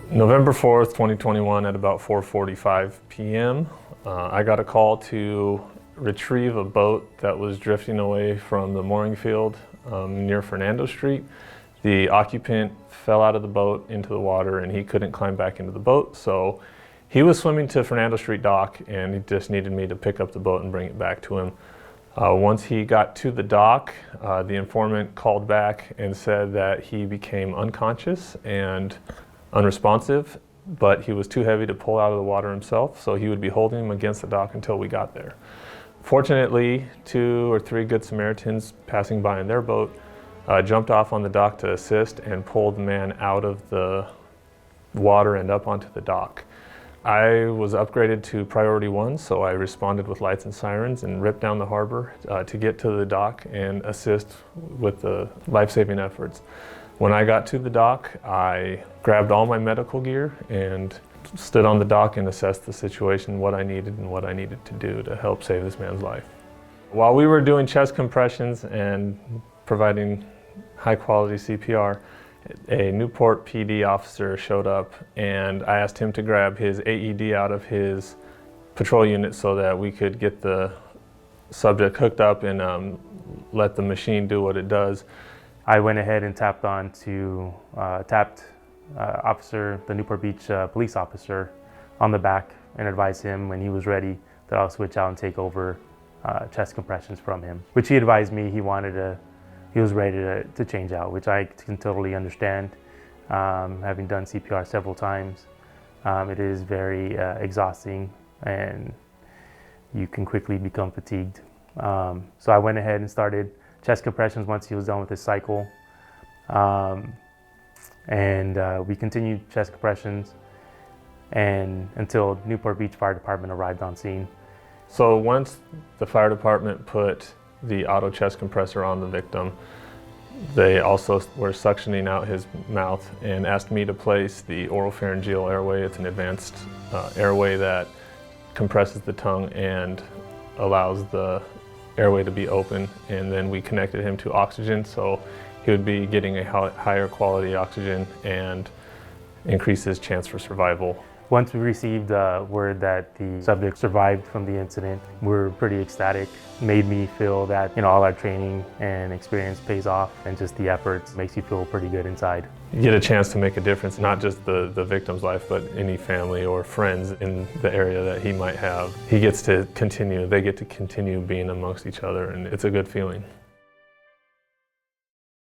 November 4th, 2021 at about 4:45 p.m. I got a call to retrieve a boat that was drifting away from the mooring field near Fernando Street. The occupant fell out of the boat into the water and he couldn't climb back into the boat, so he was swimming to Fernando Street dock and he just needed me to pick up the boat and bring it back to him. Once he got to the dock, the informant called back and said that he became unconscious and unresponsive, but he was too heavy to pull out of the water himself, so he would be holding him against the dock until we got there. Fortunately, 2 or 3 Good Samaritans passing by in their boat jumped off on the dock to assist and pulled the man out of the water and up onto the dock. I was upgraded to priority 1, so I responded with lights and sirens and ripped down the harbor to get to the dock and assist with the life-saving efforts. When I got to the dock, I grabbed all my medical gear and stood on the dock and assessed the situation, what I needed and what I needed to do to help save this man's life. While we were doing chest compressions and providing high-quality CPR, a Newport PD officer showed up and I asked him to grab his AED out of his patrol unit so that we could get the subject hooked up and let the machine do what it does. I went ahead and tapped the Newport Beach police officer on the back and advised him when he was ready that I'll switch out and take over chest compressions from him, which he advised me he was ready to change out, which I can totally understand. Having done CPR several times, it is very exhausting and you can quickly become fatigued. So I went ahead and started chest compressions once he was done with his cycle. We continued chest compressions until Newport Beach Fire Department arrived on scene. So once the fire department put the auto chest compressor on the victim, they also were suctioning out his mouth and asked me to place the oropharyngeal airway. It's an advanced airway that compresses the tongue and allows the airway to be open, and then we connected him to oxygen so he would be getting a higher quality oxygen and increase his chance for survival. Once we received word that the subject survived from the incident, we were pretty ecstatic. It made me feel that all our training and experience pays off, and just the efforts makes you feel pretty good inside. You get a chance to make a difference, not just the victim's life, but any family or friends in the area that he might have. They get to continue being amongst each other, and it's a good feeling.